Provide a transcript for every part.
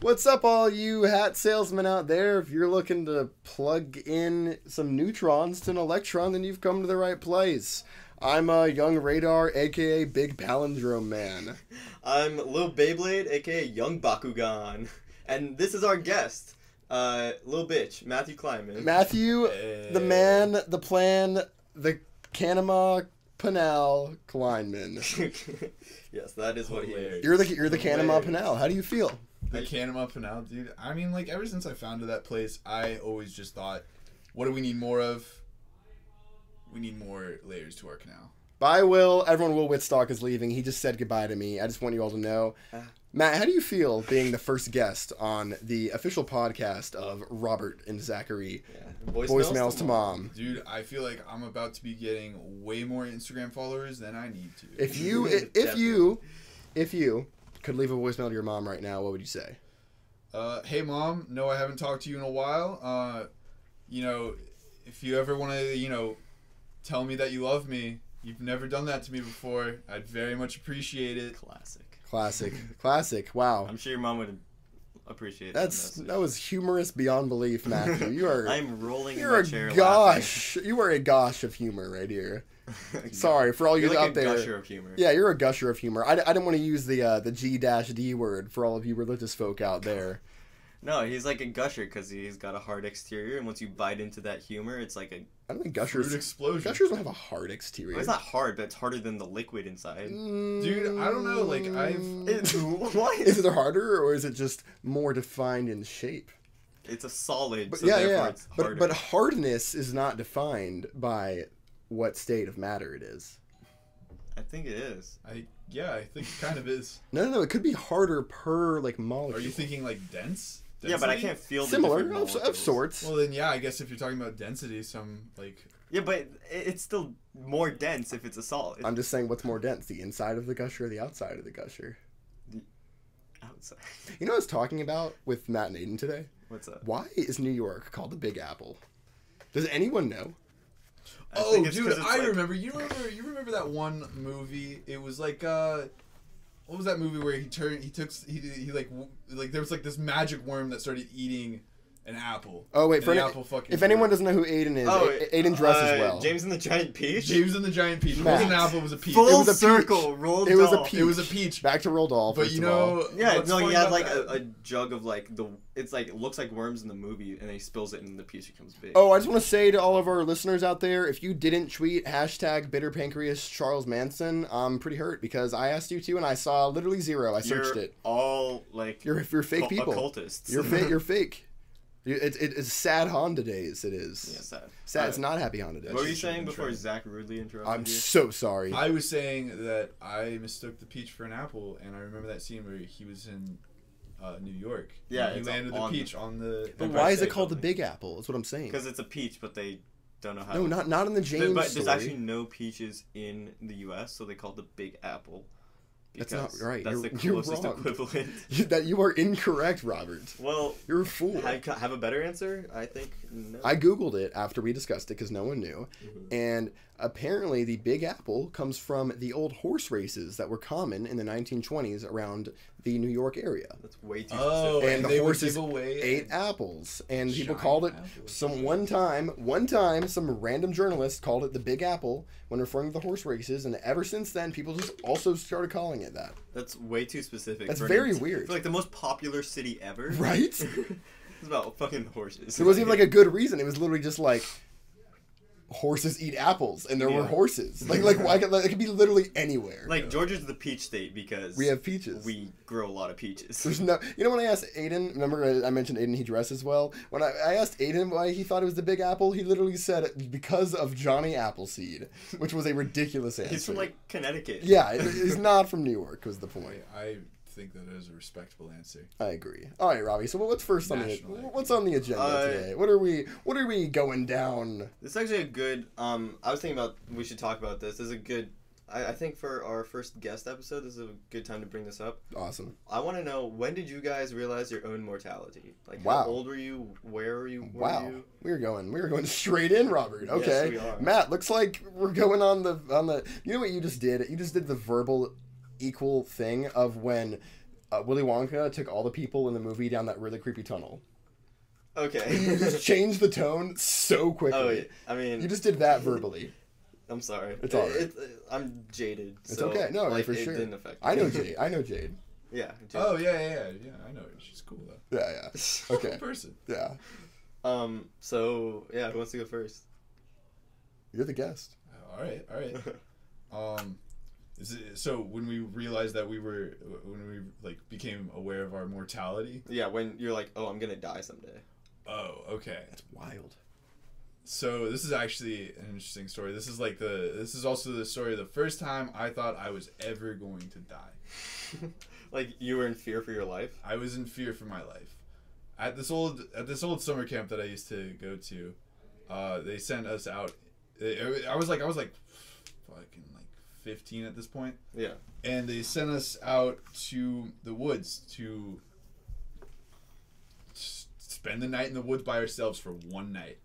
What's up, all you hat salesmen out there? If you're looking to plug in some neutrons to an electron, then you've come to the right place. I'm Young Radar, aka Big Palindrome Man. I'm Lil Beyblade, aka Young Bakugan. And this is our guest, Lil Bitch, Matthew Kleinman. Matthew, the man, the plan, the Kanema Panal Kleinman. Yes, that is what he is. You're the Kanema Panal. How do you feel? The Kanema Panal, dude. I mean, like, ever since I founded that place, I always just thought, what do we need more of? We need more layers to our canal. Bye, Will. Everyone, Will Whitstock is leaving. He just said goodbye to me. I just want you all to know. Matt, how do you feel being the first guest on the official podcast of Robert and Zachary? Yeah. Voicemails to Mom. Dude, I feel like I'm about to be getting way more Instagram followers than I need to. If you could leave a voicemail to your mom right now, what would you say? Hey, Mom. No, I haven't talked to you in a while. If you ever want to, tell me that you love me, you've never done that to me before, I'd very much appreciate it. Classic. Wow. I'm sure your mom would appreciate that was humorous beyond belief, Matthew. You are. I'm rolling in my chair laughing. You are a gosh of humor right here. Sorry for all you out there. You're a gusher of humor. Yeah, you're a gusher of humor. I didn't want to use the G-D word for all of you religious folk out there. No, he's like a gusher because he's got a hard exterior, and once you bite into that humor, it's like a... I don't think gushers... Fruit explosion. Gushers don't have a hard exterior. Well, it's not hard, but it's harder than the liquid inside. Dude, I don't know, like, What? Is it harder, or is it just more defined in shape? It's a solid, but, so therefore it's harder. But hardness is not defined by what state of matter it is. I think it is. I think it kind of is. No, it could be harder per, molecule. Are you thinking, dense? Density? Yeah, but I can't feel the similar of sorts. Well, then, yeah, I guess if you're talking about density, Yeah, but it's still more dense if it's a solid. I'm just saying what's more dense, the inside of the gusher or the outside of the gusher? The outside. You know what I was talking about with Matt and Aiden today? What's up? Why is New York called the Big Apple? Does anyone know? Dude, I remember. You remember that one movie? It was what was that movie where there was this magic worm that started eating an apple. Oh wait, if anyone doesn't know who Aiden is, Aiden dresses well. James and the Giant Peach. James and the Giant Peach. It wasn't an apple. It was a peach. Full circle. Roald Dahl. It was a peach. Back to Roald Dahl. But he had a jug of it looks like worms in the movie, and then he spills it, and the peach becomes big. Oh, I just want to say to all of our listeners out there, if you didn't tweet #bitter pancreas Charles Manson, I'm pretty hurt because I asked you to, and I saw literally 0. I searched it. All you're fake people. Occultists. You're fake. You're fake. It's sad Honda days. It is. Yeah, sad. It's not happy Honda days. What were you saying before Zach rudely interrupted you? I'm so sorry. I was saying that I mistook the peach for an apple, and I remember that scene where he was in New York. Yeah, he landed the peach on the. But why is it called the Big Apple? That's what I'm saying. Because it's a peach, but they don't know how. No, not in the James But story. there's actually no peaches in the U.S., so they call it the Big Apple. That's not right. That's the closest equivalent. You are incorrect, Robert. Well, you're a fool. Have a better answer? I think no. I googled it after we discussed it because no one knew, and apparently the Big Apple comes from the old horse races that were common in the 1920s around the New York area. That's way too specific. And the horses ate apples, and people called it one time some random journalist called it the Big Apple when referring to the horse races, and ever since then people just also started calling it that. That's way too specific. That's very weird. For the most popular city ever. Right? It's about fucking horses. It wasn't even a good reason. It was literally just horses eat apples, and there were horses. It could be literally anywhere. Georgia's the peach state because we have peaches. We grow a lot of peaches. There's no. When I asked Aiden, remember I mentioned Aiden, he dresses well. When I asked Aiden why he thought it was the Big Apple, he literally said because of Johnny Appleseed, which was a ridiculous answer. He's from Connecticut. Yeah, he's not from New York. Was the point. I think that is a respectable answer. I agree. All right, Robbie. So what's first on the agenda today? What are we going down? This is actually a good. I was thinking about we should talk about this. This is a good. I think for our first guest episode, this is a good time to bring this up. Awesome. I want to know, when did you guys realize your own mortality? Wow. How old were you? Where were you? We're going straight in, Robert. Okay. Yes, we are. Matt, looks like we're going on the. You know what you just did? You just did the verbal equal thing of when Willy Wonka took all the people in the movie down that really creepy tunnel. Okay. You just changed the tone so quickly. Oh, yeah. I mean, you just did that verbally. I'm sorry. It's all right. I'm jaded. It's so, okay. No, like, for it sure. Didn't affect me. I know Jade. I know Jade. Yeah. Jade. Oh yeah. I know her. She's cool though. Yeah. Okay. Cool person. Yeah. So yeah, who wants to go first? You're the guest. All right. So when we realized that when we like became aware of our mortality. Yeah, when you're like, oh, I'm gonna die someday. Oh, okay. That's wild. So this is actually an interesting story. This is also the story of the first time I thought I was ever going to die. Like you were in fear for your life? I was in fear for my life. At this old summer camp that I used to go to, they sent us out. I was like fucking like 15 at this point. Yeah. And they sent us out to the woods to spend the night in the woods by ourselves for one night.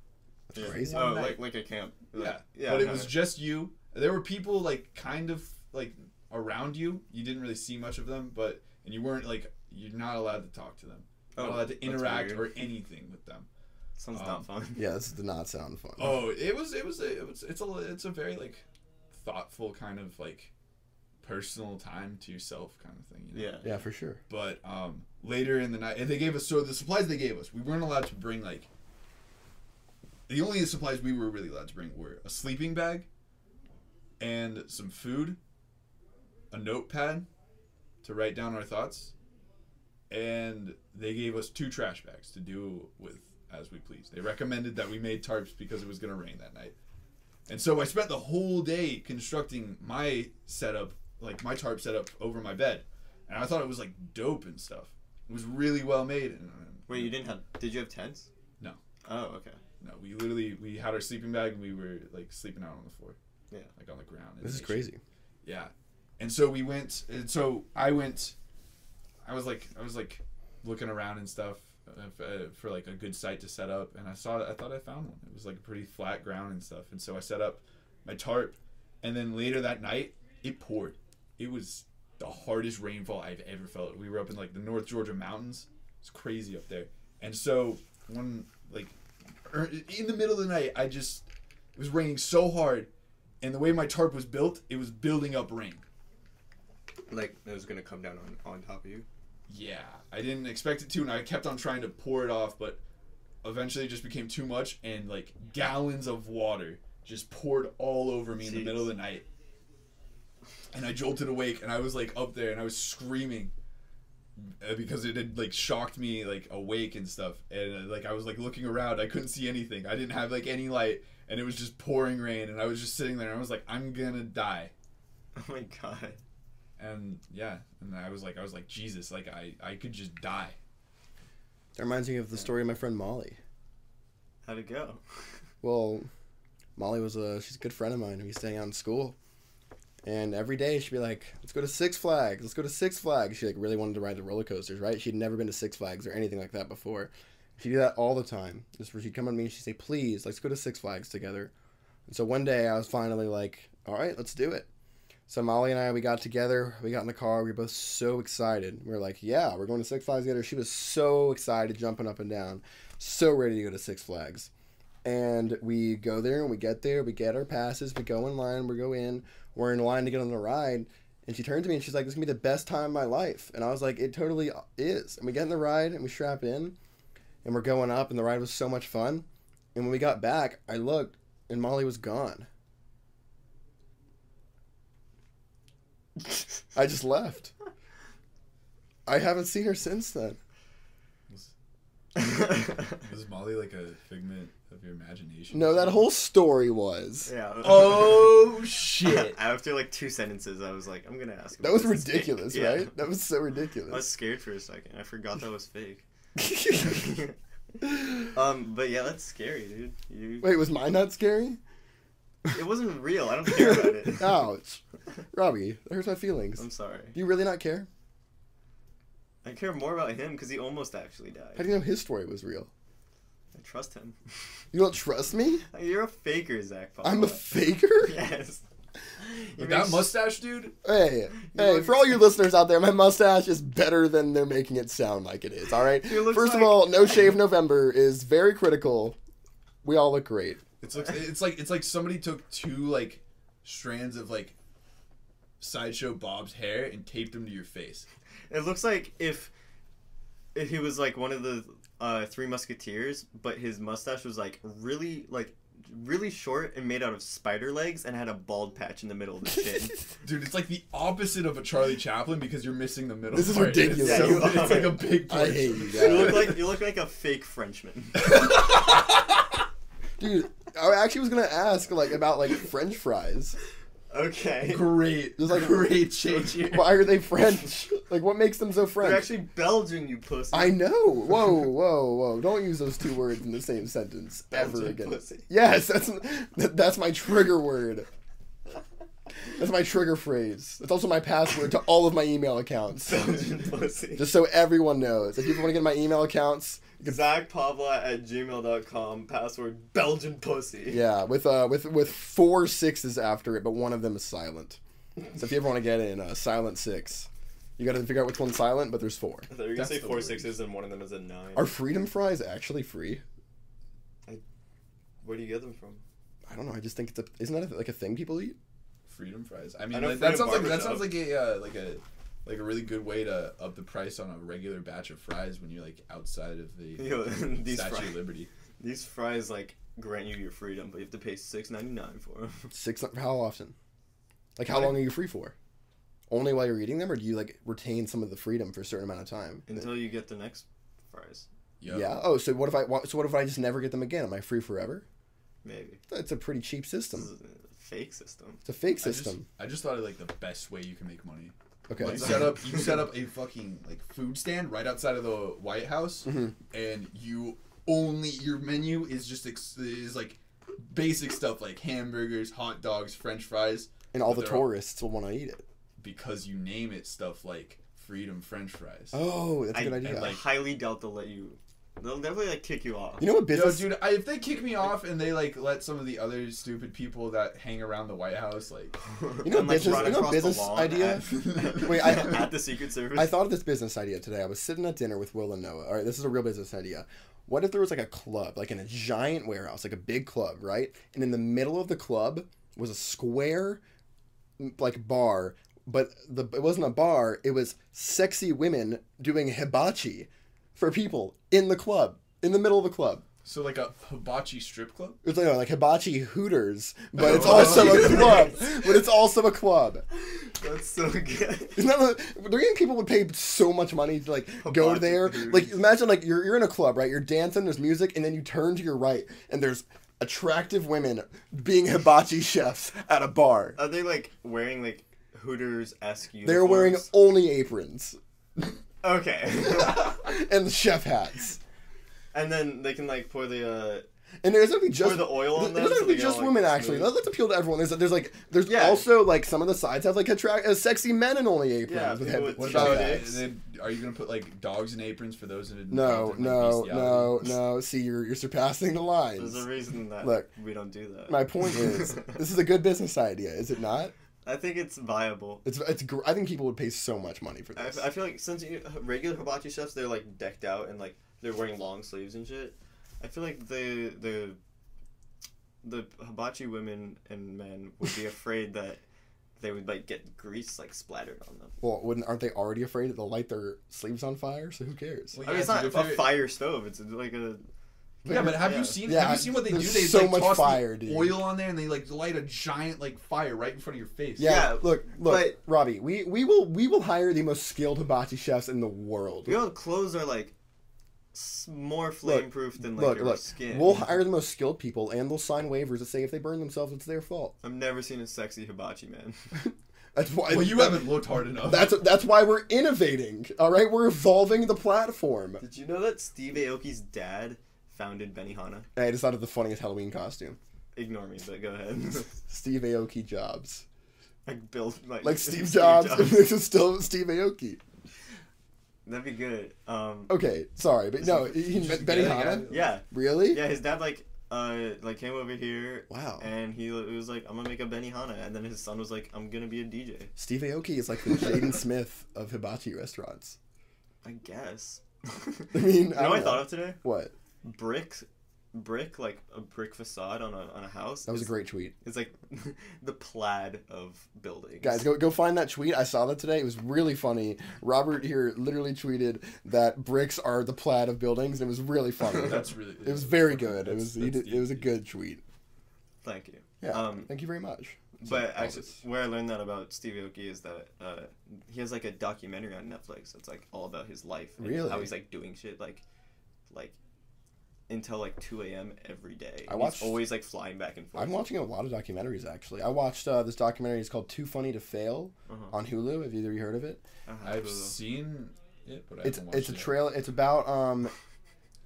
That's crazy. Oh, like a camp. Yeah. But it was just you. There were people like kind of like around you. You didn't really see much of them, and you weren't like, you're not allowed to talk to them. You're not allowed to interact or anything with them. Sounds not fun. Yeah, this does not sound fun. Oh, it's a very like thoughtful kind of like personal time to yourself kind of thing. You know? Yeah, for sure. But later in the night, and they gave us, so the supplies they gave us, we weren't allowed to bring like, the only supplies we were really allowed to bring were a sleeping bag and some food, a notepad to write down our thoughts, and they gave us 2 trash bags to do with as we please. They recommended that we made tarps because it was going to rain that night. And so I spent the whole day constructing my setup, like my tarp setup over my bed. And I thought it was like dope and stuff. It was really well made. Wait, did you have tents? No. Oh, okay. No, we had our sleeping bag and we were like sleeping out on the floor. Yeah. Like on the ground. This is crazy. Yeah. And so we went, I was like looking around and stuff for like a good site to set up, and I thought I found one. It was like a pretty flat ground and stuff, and so I set up my tarp, and then later that night it poured. It was the hardest rainfall I've ever felt. We were up in like the North Georgia mountains. It's crazy up there. And so when like in the middle of the night, it was raining so hard, and the way my tarp was built, it was building up rain. Like it was gonna come down on top of you. Yeah, I didn't expect it to, and I kept on trying to pour it off, but eventually it just became too much, and like gallons of water just poured all over me in the middle of the night. And I jolted awake, and I was like up there, and I was screaming because it had like shocked me like awake and stuff, and like I was like looking around, I couldn't see anything, I didn't have like any light, and it was just pouring rain, and I was just sitting there, and I was like, I'm gonna die. Oh my god. And yeah, and I was like, Jesus, like I could just die. That reminds me of the story of my friend Molly. How'd it go? Well, Molly she's a good friend of mine, and we staying out in school. And every day she'd be like, let's go to Six Flags. Let's go to Six Flags. She like really wanted to ride the roller coasters, right? She'd never been to Six Flags or anything like that before. She'd do that all the time. Just where she'd come on me and she'd say, please, let's go to Six Flags together. And so one day I was finally like, all right, let's do it. So Molly and I, we got together, we got in the car, we were both so excited. We were like, yeah, we're going to Six Flags together. She was so excited, jumping up and down, so ready to go to Six Flags. And we go there, and we get there, we get our passes, we go in line, we go in, we're in line to get on the ride, and she turned to me and she's like, this is going to be the best time of my life. And I was like, it totally is. And we get in the ride, and we strap in, and we're going up, and the ride was so much fun. And when we got back, I looked, and Molly was gone. I just left. I haven't seen her since then. Was Molly like a figment of your imagination? No, that whole story was. Yeah. Oh shit! After like 2 sentences, I was like, I'm gonna ask. That was ridiculous, right? Yeah. That was so ridiculous. I was scared for a second. I forgot that was fake. But yeah, that's scary, dude. Wait, was mine not scary? It wasn't real. I don't care about it. Ouch. Robbie, that hurts my feelings. I'm sorry. Do you really not care? I care more about him because he almost actually How died. do you know his story was real? I trust him. You don't trust me? You're a faker, Zach. I'm a faker? Yes. That mustache, dude. Hey, for all you listeners out there, my mustache is better than they're making it sound like it is, all right? First of all, No Shave November is very critical. We all look great. It's like somebody took 2 like strands of like Sideshow Bob's hair and taped them to your face. It looks like if he was like one of the Three Musketeers, but his mustache was like really short and made out of spider legs and had a bald patch in the middle of the chin. Dude, it's like the opposite of a Charlie Chaplin because you're missing the middle. This is part. ridiculous. It's like a big portion. I hate you guys. You look like a fake Frenchman. Dude, I actually was gonna ask about French fries. Okay. Great. There's like great change here. Why are they French? Like, what makes them so French? They're actually Belgian, you pussy. I know. Whoa! Don't use those 2 words in the same sentence ever again. Pussy. Yes, that's my trigger word. That's my trigger phrase. It's also my password to all of my email accounts. Belgian pussy. Just so everyone knows. If people want to get my email accounts, ZachPavla@gmail.com, password Belgian pussy. yeah, with 4 6s after it, but one of them is silent. So if you ever want to get in silent 6, you got to figure out which one's silent, but there's 4. I thought you were gonna say 4 6s and one of them is a 9. Are freedom fries actually free? Where do you get them from? I don't know. I just think isn't that like a thing people eat? Freedom fries. I mean, I know that Freedom sounds like a really good way to up the price on a regular batch of fries when you're like outside of the Statue of Liberty. These fries like grant you your freedom, but you have to pay $6.99 for them. How often? Like how long are you free for? Only while you're eating them, or do you like retain some of the freedom for a certain amount of time until you get the next fries? Yo. Yeah. Oh, so what if I just never get them again? Am I free forever? Maybe. That's a pretty cheap system. This is a fake system. It's a fake system. I just thought of like the best way you can make money. Okay. You set up a fucking like food stand right outside of the White House, and your menu is just is like basic stuff like hamburgers, hot dogs, French fries, and all the tourists will want to eat it because you name it stuff like Freedom French fries. Oh, that's a good idea. I highly doubt they'll let you. They'll definitely like kick you off. You know what business? Yo, dude, if they kick me off and they like let some of the other stupid people that hang around the White House like, business idea? Wait, at the Secret Service. I thought of this business idea today. I was sitting at dinner with Will and Noah. All right, this is a real business idea. What if there was like a club, like in a giant warehouse, like a big club, right? And in the middle of the club was a square, like bar, but it wasn't a bar. It was sexy women doing hibachi for people in the club, in the middle of the club. So like a hibachi strip club? It's like hibachi Hooters, but it's also a club. But it's also a club. That's so good. Do you think people would pay so much money to like go there? Hooters. Like imagine like you're in a club, right? You're dancing, there's music, and then you turn to your right, and there's attractive women being hibachi chefs at a bar. Are they like wearing like Hooters-esque uniforms? They're wearing only aprons. Okay. And chef hats. And then they can like pour the and there's gonna be just pour the oil on them. There's gonna be just women actually. Let's appeal to everyone. There's also like some of the sides have like sexy men in only aprons. Yeah, what about are you gonna put like dogs in aprons for those in No. See, you're surpassing the lines. There's a reason that we don't do that. My point is, this is a good business idea, is it not? I think it's viable. I think people would pay so much money for this. I feel like since regular hibachi chefs, they're like decked out and like they're wearing long sleeves and shit. I feel like the hibachi women and men would be afraid that they would like get grease like splattered on them. Well, aren't they already afraid that they'll light their sleeves on fire? So who cares? Well, I mean, it's not a fire stove. It's like a. Yeah, but have you seen what they do? They so like much toss fire, the dude. oil on there and they like light a giant like fire right in front of your face. Yeah, look, Robbie, we will hire the most skilled hibachi chefs in the world. You know, clothes are like more flame proof than like your skin. We'll hire the most skilled people and they'll sign waivers that say if they burn themselves, it's their fault. I've never seen a sexy hibachi man. That's why. Well, you haven't looked hard enough. That's why we're innovating. All right, we're evolving the platform. Did you know that Steve Aoki's dad founded Benihana? I just thought of the funniest Halloween costume. Ignore me, but go ahead. Steve Aoki Jobs. Like Steve Jobs. This is still Steve Aoki. That'd be good. Okay, sorry, but no, Benihana. Yeah. Really? Yeah, his dad like came over here. Wow. And he was like, I'm gonna make a Benihana, and then his son was like, I'm gonna be a DJ. Steve Aoki is like the Jaden Smith of hibachi restaurants. I guess. I mean, you know what I thought of today? What? Brick, like a brick facade on a house. That was a great tweet. It's like the plaid of buildings. Guys, go find that tweet. I saw that today. It was really funny. Robert here literally tweeted that bricks are the plaid of buildings, and it was really funny. That's really. It was very good. It was a good tweet. Thank you. Yeah. Thank you very much. But actually, where I learned that about Steve Aoki is that he has like a documentary on Netflix. It's like all about his life and really? How he's like doing shit like until like 2 a.m. every day. He's always like flying back and forth. I'm watching a lot of documentaries actually. I watched this documentary. It's called Too Funny to Fail on Hulu. Have either of you heard of it? I've seen it, but I haven't watched it. It's a trailer. It's about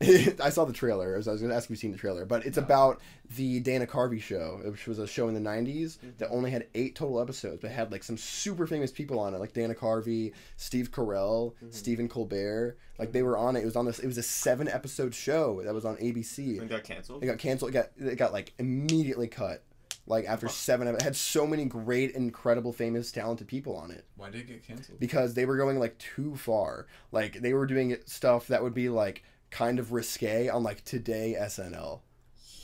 I saw the trailer. I was going to ask if you've seen the trailer, but it's about the Dana Carvey show, which was a show in the 90s that only had 8 total episodes, but had like some super famous people on it, like Dana Carvey, Steve Carell, Stephen Colbert. Like they were on it. It was on this. It was a 7-episode show that was on ABC. And got canceled. It got canceled. It got like immediately cut. Like after 7 of it, had so many great, incredible, famous, talented people on it. Why did it get canceled? Because they were going like too far. Like they were doing stuff that would be like kind of risque on like Today SNL,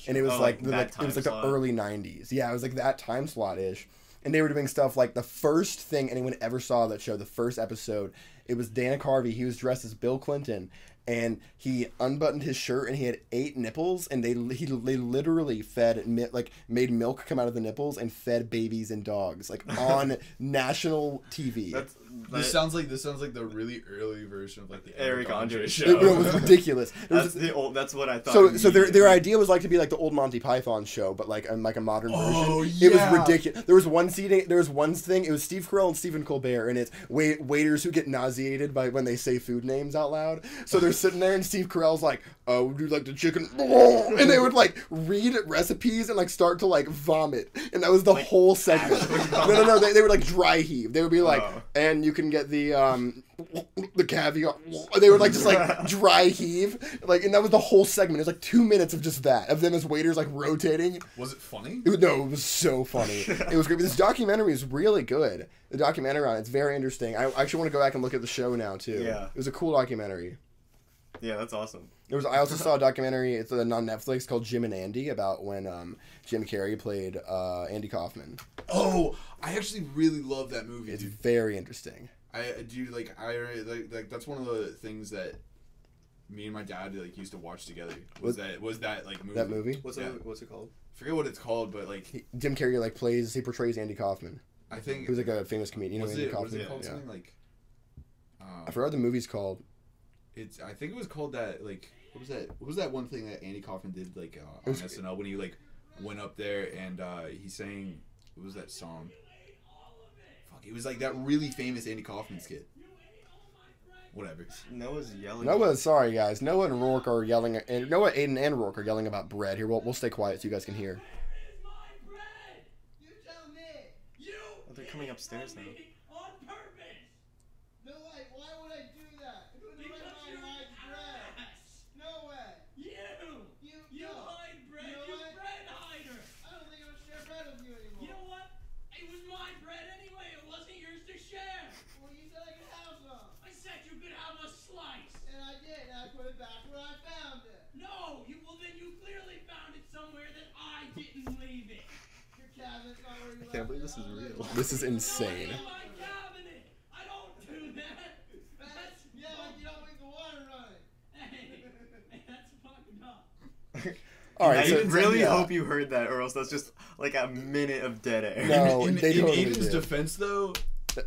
and it was the early 90s. Yeah, it was like that time slot ish, and they were doing stuff like the first thing anyone ever saw that show, the first episode, it was Dana Carvey. He was dressed as Bill Clinton, and he unbuttoned his shirt and he had 8 nipples, and they literally made milk come out of the nipples and fed babies and dogs like on national TV. This sounds like the really early version of like the Eric Andre show. It was ridiculous. That's what I thought. So their idea was like to be like the old Monty Python show, but like a modern version. Oh yeah. It was ridiculous. There was one thing. It was Steve Carell and Stephen Colbert, and it's waiters who get nauseated by when they say food names out loud. So they're sitting there, and Steve Carell's like, "Oh, would you like the chicken?" And they would like read recipes and like start to like vomit, and that was the whole segment. No. They would like dry heave. They would be like, and you can get the caviar. They would like just like dry heave, like, and that was the whole segment. It was like 2 minutes of just that, of them as waiters like rotating. Was it funny? It was so funny. It was great. But this documentary is really good. The documentary on it's very interesting. I actually want to go back and look at the show now too. Yeah, it was a cool documentary. Yeah, that's awesome. I also saw a documentary. It's on Netflix called Jim and Andy, about when Jim Carrey played Andy Kaufman. Oh, I actually really love that movie. It's very interesting. I that's one of the things that me and my dad like used to watch together. Was that like movie? That movie? What's it called? I forget what it's called, but like Jim Carrey like portrays Andy Kaufman. I think he was like a famous comedian. Was Andy it Kaufman? called something like? I forgot what the movie's called. I think it was called that, like, what was that one thing that Andy Kaufman did, like, on SNL when he, like, went up there and he sang, what was that song? Fuck, it was, like, that really famous Andy Kaufman skit. Whatever. Noah's yelling. Sorry, guys. Noah and Rourke are yelling, and Noah, Aiden, and Rourke are yelling about bread. Here, we'll stay quiet so you guys can hear. Oh, they're coming upstairs now. I can't believe this is real. This is insane. I don't do that. You don't make the water run. Hey, that's fucked up. All right, I really hope you heard that, or else that's just like a minute of dead air. No, in totally Aiden's did. defense, though,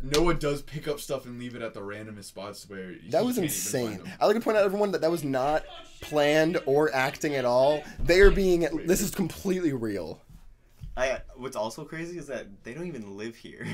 Noah does pick up stuff and leave it at the randomest spots where that was insane. I like to point out, everyone, that was not planned or acting at all. This is completely real. What's also crazy is that they don't even live here.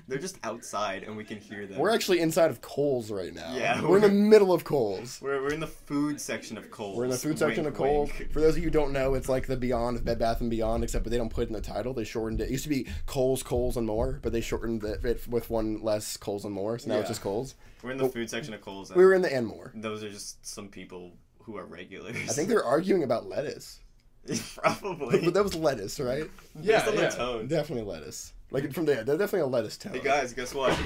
They're just outside and we can hear them. We're actually inside of Kohl's right now. Yeah, we're in the middle of Kohl's. We're in the food section of Kohl's. We're in the food section of Kohl's. For those of you who don't know, it's like the Beyond of Bed Bath & Beyond, except they don't put it in the title. They shortened it. It used to be Kohl's, and More, but they shortened it with one less Kohl's and More, so now it's just Kohl's. We're in the food section of Kohl's. We were in the and More. Those are just some people who are regulars. I think they're arguing about lettuce. Probably. But that was lettuce, right? Based on yeah. the tone. Definitely lettuce. Like from there, they're definitely a lettuce tone. Hey guys, guess what?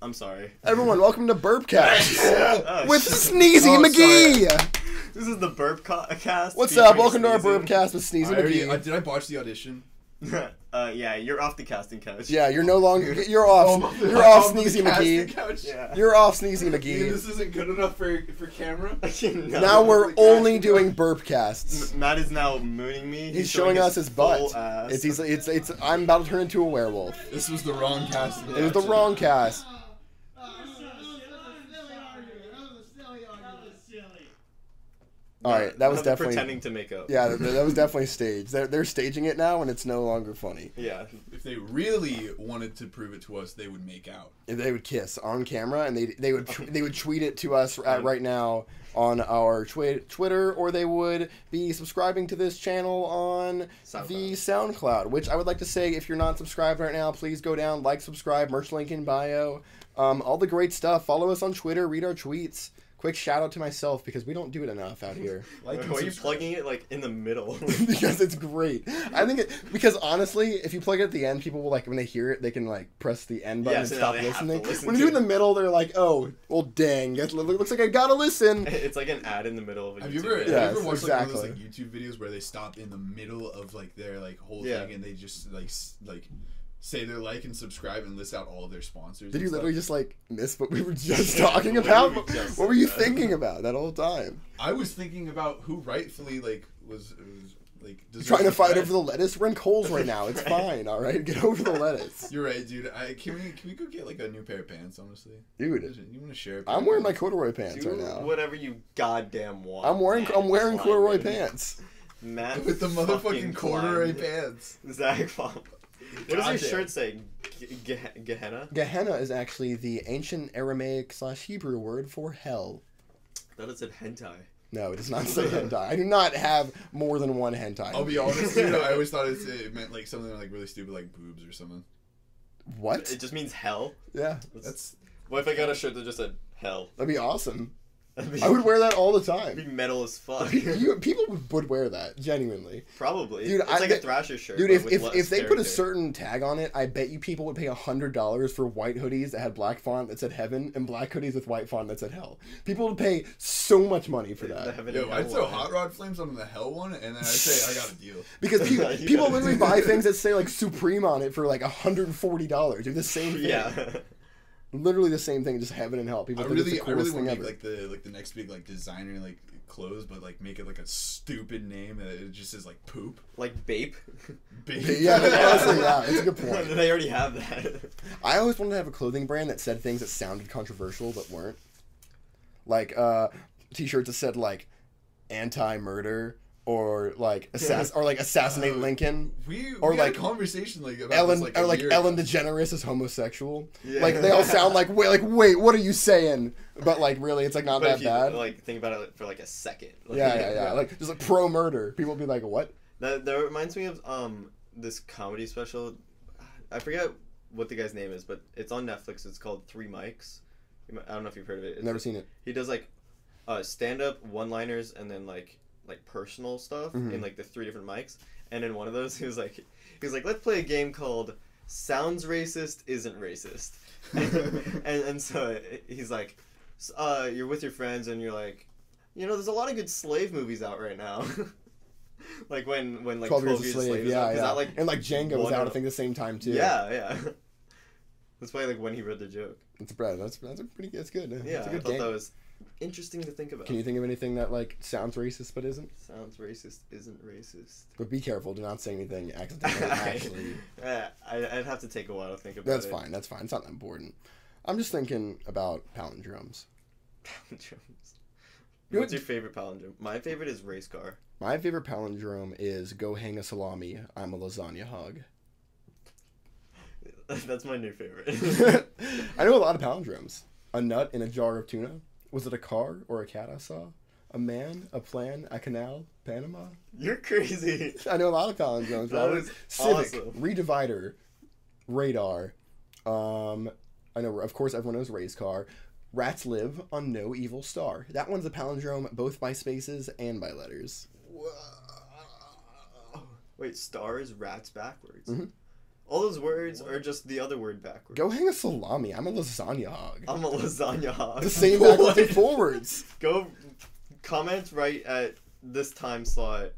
I'm sorry. Everyone, welcome to Burpcast Oh, with shit. Sneezy Oh, McGee. This is the burp cast. What's up? featuring Welcome to our Sneezy. Burpcast with Sneezy McGee. Did I botch the audition? Yeah, you're off the casting couch. Yeah, you're no longer. You're off. Oh, You're off, Sneezy McGee. Yeah. You're off, Sneezy Dude, McGee. this isn't good enough for camera. No. Now we're the only casting doing Burpcasts. Matt is now mooning me. He's showing us his butt. full ass. It's. I'm about to turn into a werewolf. This was the wrong casting. It was the wrong cast. All right, that was I'm definitely. pretending to make up. Yeah, that was definitely staged. They're staging it now, and it's no longer funny. Yeah. If they really wanted to prove it to us, they would make out. If they would kiss on camera, and they would tweet it to us right now on our Twitter, or they would be subscribing to this channel on the SoundCloud. Which I would like to say, if you're not subscribed right now, please go down, like, subscribe, merch link in bio, all the great stuff. Follow us on Twitter, read our tweets. Quick shout out to myself because we don't do it enough out here. Like and Why are you subscribe. plugging it like in the middle? Because it's great. I think because honestly, if you plug it at the end, people will like when they hear it, they can like press the end button Yeah, and so now stop they have to listening. listen When to you do it in it. the middle, they're like, "Oh, well, dang, it looks like I gotta listen." It's like an ad in the middle of a Have YouTube you ever, video. Yeah. have you ever watched like, one of those exactly. like YouTube videos where they stop in the middle of like their like whole Yeah. thing and they just like say their like and subscribe and list out all of their sponsors? Did and you stuff? literally just like miss what we were just talking about? we just What were you said that? thinking about that whole time? I was thinking about who rightfully like was like deserves Trying to the fight credit. over the lettuce. We're in Coles right now. It's fine. All right, get over the lettuce, You're right, dude. Can we go get like a new pair of pants? Honestly, dude. you want to share? a pair I'm of wearing my pants? corduroy pants Do right now. whatever you goddamn want. I'm wearing Matt corduroy Kleinman. pants. Matt with the motherfucking fucking corduroy Kleinman. pants. Zach What does your Goddamn. shirt say? Gehenna? Gehenna is actually the ancient Aramaic / Hebrew word for hell. I thought it said hentai. No, it does not say hentai. I do not have more than one hentai. I'll be honest, dude. I always thought it meant like something like really stupid, like boobs or something. What? It just means hell. Yeah, That's What if I got a shirt that just said hell? that'd be awesome. That'd be, I would wear that all the it'd be time. metal as fuck. People would wear that genuinely. Probably. Dude, it's I- like a Thrasher shirt. Dude, but with if less they put a character. certain tag on it, I bet you people would pay $100 for white hoodies that had black font that said heaven and black hoodies with white font that said hell. People would pay so much money for The that. heaven yo. and I'd hell throw one. hot rod flames on the hell one, and then I'd say I got a deal. Because You people gotta literally do buy that. things that say like Supreme on it for like $140. Do the same thing. Yeah. Literally the same thing, just heaven and hell. People I think it's really, the I really coolest want to thing make ever. like the next big like designer like clothes, but like make it like a stupid name that it just says like poop. Like Bape. Yeah, honestly, yeah, it's a good point. They already have that. I always wanted to have a clothing brand that said things that sounded controversial but weren't. Like t-shirts that said like anti-murder or like assassinate Lincoln. We Or, had like, a conversation like about Ellen this, or a like year Ellen ago. DeGeneres is homosexual. Yeah. Like they all sound like wait, what are you saying? But like really, it's like not But that if you bad. like think about it for like a second. Yeah. Like just like pro murder. People would be like, what? That reminds me of this comedy special. I forget what the guy's name is, but it's on Netflix. It's called Three Mics. I don't know if you've heard of it. I've never seen it. He does like stand up one-liners and then like personal stuff in like the three different mics. And in one of those, he was like, let's play a game called Sounds Racist Isn't Racist. and so he's like, you're with your friends and you're like, there's a lot of good slave movies out right now. Like when like 12 Years a Slave. is Yeah, out, 'cause yeah. that, like, And like Django was one out, I of- think, the same time too. Yeah. That's probably like when he read the joke. It's Brad. That's a pretty. That's good. Yeah, It's a I good thought game. that was interesting to think about. Can you think of anything that like sounds racist but isn't? Sounds racist isn't racist. But be careful. Do not say anything accidentally. Actually, I'd have to take a while to think about that's it. fine. That's fine. It's not that important. I'm just thinking about palindromes. Palindromes. You What's know- your favorite palindrome? My favorite is race car. My favorite palindrome is "Go hang a salami. I'm a lasagna hog." That's my new favorite. I know a lot of palindromes. A nut in a jar of tuna. Was it a car or a cat I saw? A man, a plan, a canal, Panama. You're crazy. I know a lot of palindromes. That Robert. was Civic, awesome. Redivider, Radar. I know, of course, everyone knows race car. Rats live on no evil star. That one's a palindrome, both by spaces and by letters. Wait, stars, rats backwards. Mhm. All those words are just the other word backwards. Go hang a salami. I'm a lasagna hog. I'm a lasagna hog. The same backwards and forwards. Go comment right at this time slot,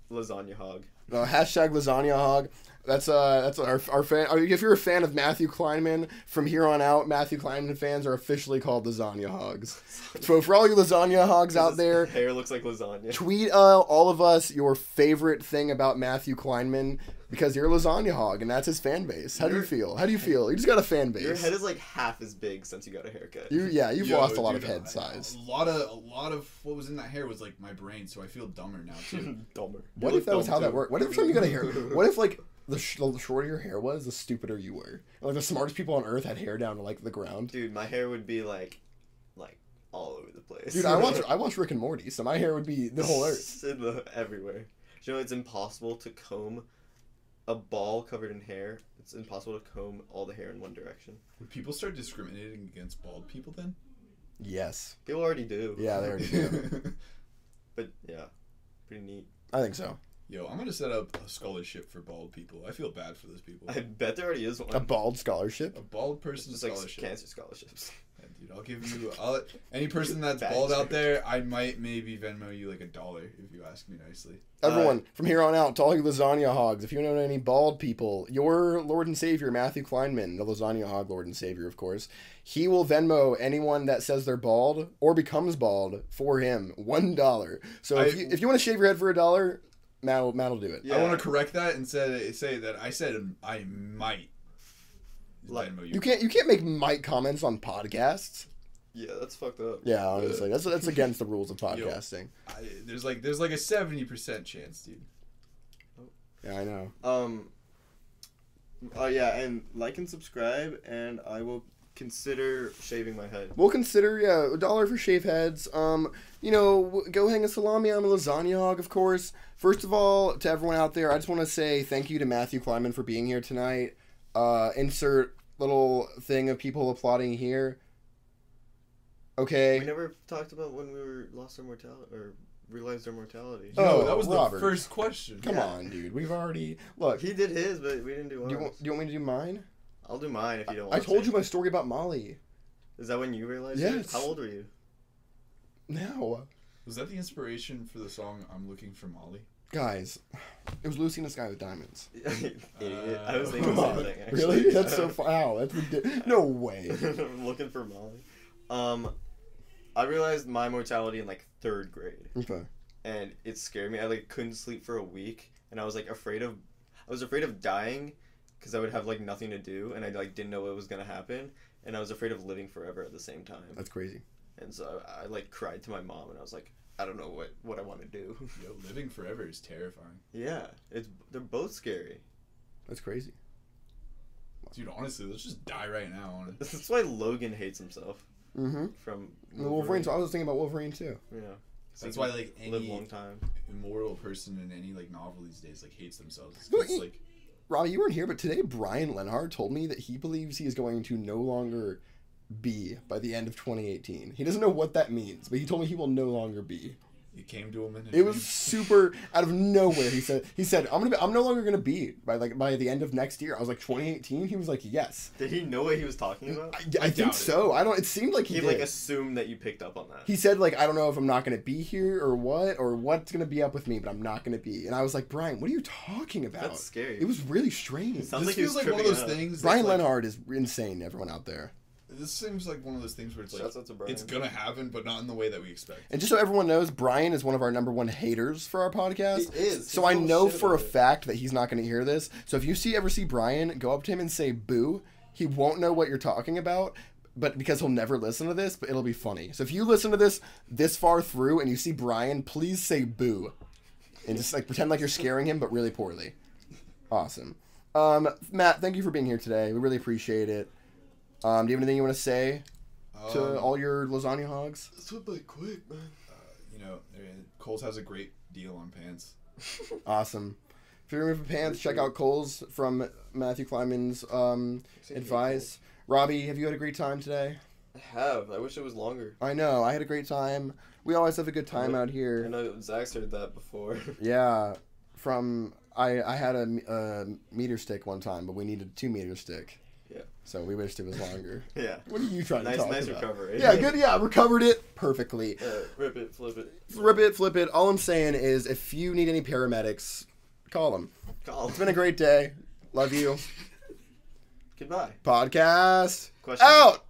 lasagna hog. Hashtag lasagna hog. That's our fan. If you're a fan of Matthew Kleinman, from here on out, Matthew Kleinman fans are officially called lasagna hogs. So for all you lasagna hogs out there, Hair looks like lasagna. tweet all of us your favorite thing about Matthew Kleinman, because you're a lasagna hog and that's his fan base. How do you feel? You just got a fan base. Your head is like half as big since you got a haircut. You've Yo, lost a lot of dude, head size. A lot of what was in that hair was like my brain, so I feel dumber now too. Dumber. What You if look that was dumb, how that too. worked? What if time you got a hair? What if like the shorter your hair was, the stupider you were? Like the smartest people on earth had hair down to like the ground. Dude, my hair would be like all over the place. Dude, I watch Rick and Morty, so my hair would be the whole earth. Everywhere. You know, it's impossible to comb a ball covered in hair. It's impossible to comb all the hair in one direction. Would people start discriminating against bald people then? Yes. People already do. Yeah, they already do. But yeah, pretty neat. I think so. Yo, I'm gonna set up a scholarship for bald people. I feel bad for those people. I bet there already is one. A bald scholarship. A bald person Just like scholarship. cancer scholarships. Yeah, dude, I'll give you. Any person that's Bad bald joke. out there, I might maybe Venmo you like $1 if you ask me nicely. Everyone, from here on out, to all you lasagna hogs, if you know any bald people, your Lord and Savior, Matthew Kleinman, the lasagna hog Lord and Savior, of course, he will Venmo anyone that says they're bald or becomes bald for him $1. So if you want to shave your head for $1, Matt'll do it. Yeah. I want to correct that and say that I said I might Venmo you. You can't make might comments on podcasts. Yeah, that's fucked up. Yeah, honestly, that's against the rules of podcasting. There's like a 70% chance, dude. Yeah, I know. Yeah, and like and subscribe, and I will consider shaving my head. We'll consider, $1 for shave heads. Go hang a salami. I'm a lasagna hog, of course. First of all, to everyone out there, I just want to say thank you to Matthew Kleinman for being here tonight. Insert little thing of people applauding here. Okay. We never talked about when we lost our mortality or realized our mortality. Oh, Yo, that was Robert. the first question. Come on, dude. We've already... Look, He did his, but we didn't do ours. do you want me to do mine? I'll do mine if you don't I want told to. you my story about Molly. Is that when you realized Yes. it? How old were you? No. Was that the inspiration for the song "I'm Looking for Molly"? Guys, it was Lucy in the Sky with Diamonds. Idiot. I was thinking Come the on. same thing, actually. Really? That's so... Wow, that's ridiculous. No way. I'm looking for Molly. I realized my mortality in like 3rd grade. Okay. And it scared me. I like couldn't sleep for a week, and I was like afraid of dying because I would have like nothing to do, and I like didn't know what was gonna happen, and I was afraid of living forever at the same time. That's crazy. And so I like cried to my mom, and I was like, I don't know what I want to do. Yo, living forever is terrifying. Yeah, they're both scary. That's crazy. Dude, honestly, let's just die right now. Honestly. This is why Logan hates himself Mm-hmm. from Wolverine. So I was thinking about Wolverine too. Yeah. That's He why can like live any long time. immortal person in any like novel these days like hates themselves. It's No, 'cause, like Robbie, you weren't here, but today Brian Lenhard told me that he believes he is going to no longer be by the end of 2018. He doesn't know what that means, but he told me he will no longer be. it came to him in a It dream. was super out of nowhere. He said I'm no longer gonna be by the end of next year. I was like 2018. He was like yes. Did he know what he was talking about? I think doubt it. so. I don't. It seemed like he He did. like assumed that you picked up on that. He said like I don't know if I'm not gonna be here or what's gonna be up with me, but I'm not gonna be. And I was like, Brian, what are you talking about? That's scary. It was really strange. Sounds This like he feels was like one of those tripping out. things. Brian that's, like, Lenhard is insane. Everyone out there. This seems like one of those things where it's like Shouts out to Brian. it's gonna happen, but not in the way that we expect. And just so everyone knows, Brian is one of our #1 haters for our podcast. He is. So He's I full of know shit for a about it. fact that he's not going to hear this. So if you ever see Brian, go up to him and say boo. He won't know what you're talking about, but because he'll never listen to this, but it'll be funny. So if you listen to this far through and you see Brian, please say boo. And just like pretend like you're scaring him, but really poorly. Awesome. Matt, thank you for being here today. We really appreciate it. Do you have anything you want to say to all your lasagna hogs? This went by quick, man. Kohl's has a great deal on pants. Awesome. If you're moving pants, check out Kohl's from Matthew Kleinman's advice. Robbie, have you had a great time today? I have. I wish it was longer. I know. I had a great time. We always have a good time out I here. know Zach's heard that before. Yeah. From I had a meter stick one time, but we needed a 2-meter stick. Yeah. So we wished it was longer. Yeah. What are you trying to talk Nice about? recovery. Yeah, good. Yeah, recovered it perfectly. Rip it, flip it. Rip it, flip it. All I'm saying is, if you need any paramedics, call them. Call. It's been a great day. Love you. Goodbye. Podcast Question. out.